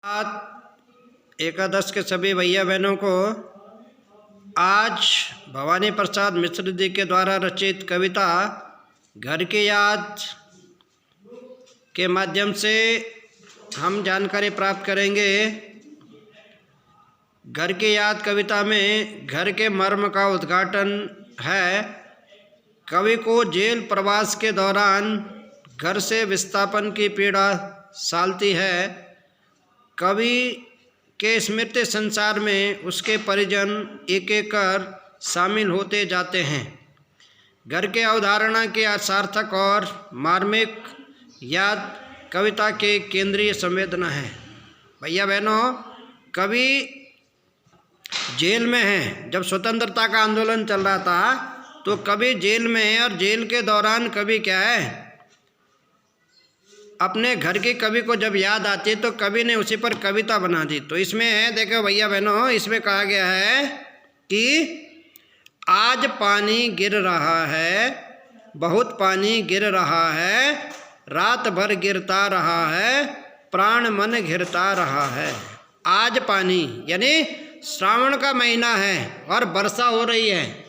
एकादश के सभी भैया बहनों को आज भवानी प्रसाद मिश्र जी के द्वारा रचित कविता घर की याद के माध्यम से हम जानकारी प्राप्त करेंगे। घर की याद कविता में घर के मर्म का उद्घाटन है। कवि को जेल प्रवास के दौरान घर से विस्थापन की पीड़ा सालती है। कवि के स्मृति संसार में उसके परिजन एक एक कर शामिल होते जाते हैं। घर के अवधारणा की सार्थक और मार्मिक याद कविता के केंद्रीय संवेदना है। भैया बहनों, कवि जेल में हैं। जब स्वतंत्रता का आंदोलन चल रहा था तो कवि जेल में है और जेल के दौरान कवि क्या है, अपने घर के कवि को जब याद आती है तो कवि ने उसी पर कविता बना दी। तो इसमें है, देखो भैया बहनों, इसमें कहा गया है कि आज पानी गिर रहा है, बहुत पानी गिर रहा है, रात भर गिरता रहा है, प्राण मन घिरता रहा है। आज पानी यानी श्रावण का महीना है और वर्षा हो रही है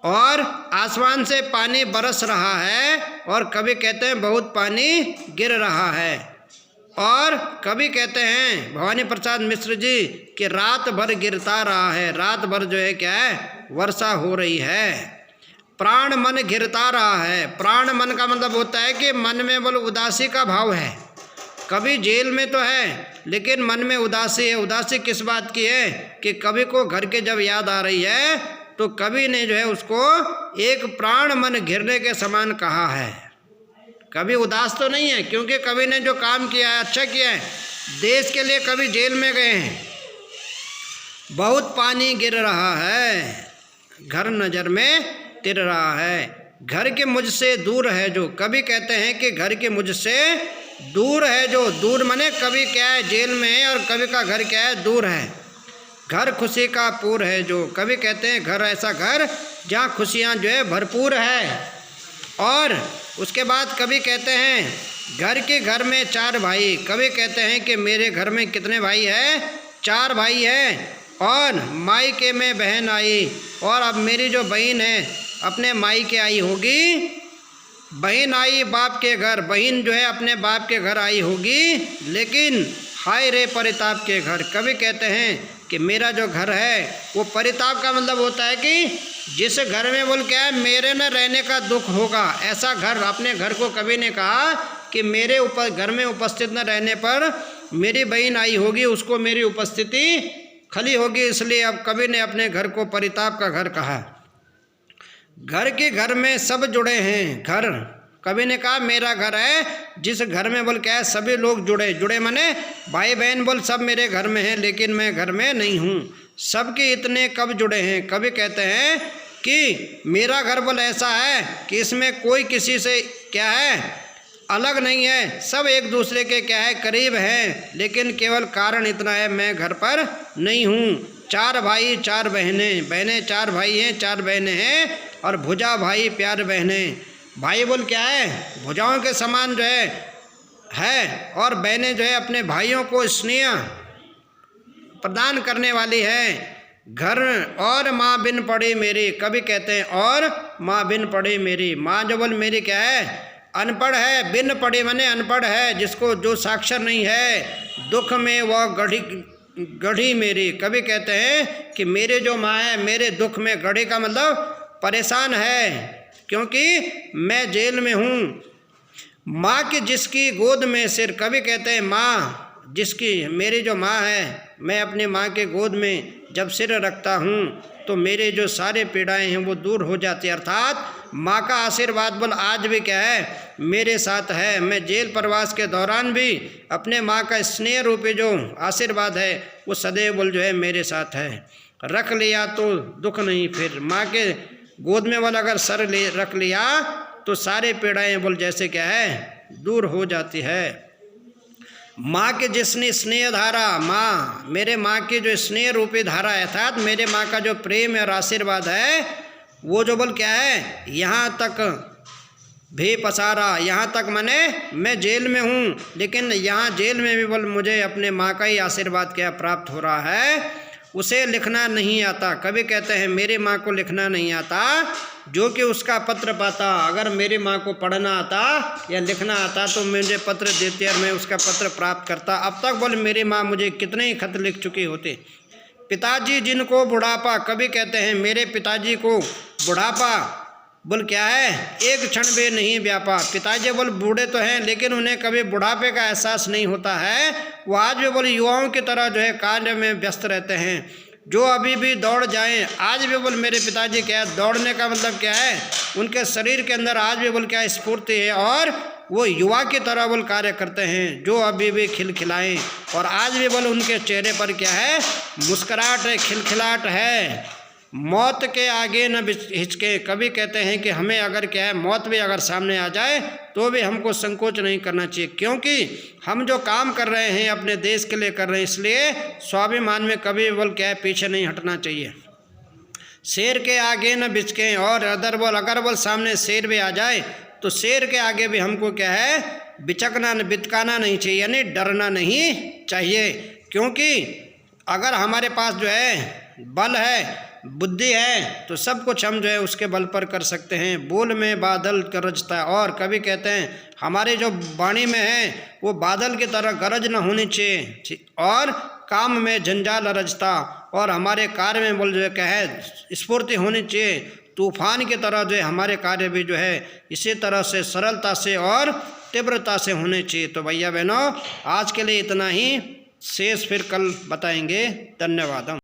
और आसमान से पानी बरस रहा है और कवि कहते हैं बहुत पानी गिर रहा है। और कवि कहते हैं भवानी प्रसाद मिश्र जी कि रात भर गिरता रहा है, रात भर जो है क्या है, वर्षा हो रही है। प्राण मन घिरता रहा है। प्राण मन का मतलब होता है कि मन में बोलो उदासी का भाव है। कवि जेल में तो है लेकिन मन में उदासी है। उदासी किस बात की है कि कवि को घर के जब याद आ रही है तो कवि ने जो है उसको एक प्राण मन घिरने के समान कहा है। कवि उदास तो नहीं है क्योंकि कवि ने जो काम किया है अच्छा किया है। देश के लिए कवि जेल में गए हैं। बहुत पानी गिर रहा है, घर नजर में तिर रहा है। घर के मुझसे दूर है जो, कवि कहते हैं कि घर के मुझसे दूर है जो। दूर माने कवि क्या है, जेल में है और कवि का घर क्या है, दूर है। घर खुशी का पूर है जो, कवि कहते हैं घर ऐसा घर जहाँ खुशियाँ जो है भरपूर है। और उसके बाद कवि कहते हैं घर के घर में चार भाई। कवि कहते हैं कि मेरे घर में कितने भाई हैं, चार भाई हैं। और मायके में बहन आई और अब मेरी जो बहन है अपने मायके आई होगी। बहन आई बाप के घर, बहन जो है अपने बाप के घर आई होगी, लेकिन हाय रे परिताप के घर। कवि कहते हैं कि मेरा जो घर है वो परिताप का मतलब होता है कि जिस घर में बोल क्या है मेरे न रहने का दुख होगा, ऐसा घर। अपने घर को कवि ने कहा कि मेरे ऊपर घर में उपस्थित न रहने पर मेरी बहन आई होगी, उसको मेरी उपस्थिति खली होगी, इसलिए अब कवि ने अपने घर को परिताप का घर कहा। घर के घर में सब जुड़े हैं। घर कवि ने कहा मेरा घर है जिस घर में बोल क्या है सभी लोग जुड़े। जुड़े माने भाई बहन बोल सब मेरे घर में हैं लेकिन मैं घर में नहीं हूँ। सबके इतने कब जुड़े हैं। कवि कहते हैं कि मेरा घर बोल ऐसा है कि इसमें कोई किसी से क्या है अलग नहीं है, सब एक दूसरे के क्या है करीब हैं, लेकिन केवल कारण इतना है मैं घर पर नहीं हूँ। चार भाई चार बहनें, बहनें चार भाई हैं चार बहनें हैं और भुजा भाई प्यार बहनें। भाई बोल क्या है भुजाओं के समान जो है और बहनें जो है अपने भाइयों को स्नेह प्रदान करने वाली है। घर और माँ बिन पड़ी मेरी। कवि कहते हैं और माँ बिन पड़ी मेरी। माँ जो बोल मेरी क्या है अनपढ़ है, बिन पड़ी माने अनपढ़ है, जिसको जो साक्षर नहीं है, दुख में वह गढ़ी मेरी। कवि कहते हैं कि मेरे जो माँ है मेरे दुख में गढ़ी का मतलब परेशान है क्योंकि मैं जेल में हूँ। माँ की जिसकी गोद में सिर। कवि कहते हैं माँ जिसकी, मेरी जो माँ है मैं अपनी माँ के गोद में जब सिर रखता हूँ तो मेरे जो सारे पीड़ाएं हैं वो दूर हो जाती है। अर्थात माँ का आशीर्वाद बोल आज भी क्या है मेरे साथ है। मैं जेल प्रवास के दौरान भी अपने माँ का स्नेह रूपी जो आशीर्वाद है वो सदैव बोल जो है मेरे साथ है। रख लिया तो दुख नहीं फिर। माँ के गोद में बोल अगर सर रख लिया तो सारे पीड़ाएं बोल जैसे क्या है दूर हो जाती है। माँ के जिसने स्नेह धारा, माँ मेरे माँ की जो स्नेह रूपी धारा है अर्थात मेरे माँ का जो प्रेम और आशीर्वाद है वो जो बोल क्या है यहाँ तक भी पसारा, यहाँ तक माने मैं जेल में हूँ, लेकिन यहाँ जेल में भी बोल मुझे अपने माँ का ही आशीर्वाद क्या प्राप्त हो रहा है। उसे लिखना नहीं आता। कभी कहते हैं मेरी माँ को लिखना नहीं आता, जो कि उसका पत्र पाता। अगर मेरी माँ को पढ़ना आता या लिखना आता तो मुझे पत्र देती और मैं उसका पत्र प्राप्त करता। अब तक बोले मेरी माँ मुझे कितने ही खत लिख चुकी होती। पिताजी जिनको बुढ़ापा, कभी कहते हैं मेरे पिताजी को बुढ़ापा बोल क्या है, एक क्षण भी नहीं व्यापा। पिताजी बोल बूढ़े तो हैं लेकिन उन्हें कभी बुढ़ापे का एहसास नहीं होता है। वो आज भी बोले युवाओं की तरह जो है कार्य में व्यस्त रहते हैं, जो अभी भी दौड़ जाएं। आज भी बोल मेरे पिताजी क्या है, दौड़ने का मतलब क्या है, उनके शरीर के अंदर आज भी बोल क्या स्फूर्ति है और वो युवा की तरह बोल कार्य करते हैं, जो अभी भी खिलखिलाएं। और आज भी बोल उनके चेहरे पर क्या है, मुस्कुराहट है, खिलखिलाहट है। मौत के आगे न हिचके। कभी कहते हैं कि हमें अगर क्या है, मौत भी अगर सामने आ जाए तो भी हमको संकोच नहीं करना चाहिए, क्योंकि हम जो काम कर रहे हैं अपने देश के लिए कर रहे हैं, इसलिए स्वाभिमान में कभी बोल क्या है पीछे नहीं हटना चाहिए। शेर के आगे न बिचके, और अगर बोल सामने शेर भी आ जाए तो शेर के आगे भी हमको क्या है बिचकना बिचकाना नहीं चाहिए, यानी डरना नहीं चाहिए। क्योंकि अगर हमारे पास जो है बल है, बुद्धि है, तो सब कुछ हम जो है उसके बल पर कर सकते हैं। बोल में बादल गरजता है, और कभी कहते हैं हमारे जो वाणी में है वो बादल की तरह गरज न होनी चाहिए, और काम में जंजाल रजता, और हमारे कार्य में बोल जो है क्या है स्फूर्ति होनी चाहिए। तूफान की तरह जो है हमारे कार्य भी जो है इसी तरह से सरलता से और तीव्रता से होने चाहिए। तो भैया बहनों आज के लिए इतना ही, शेष फिर कल बताएंगे। धन्यवाद।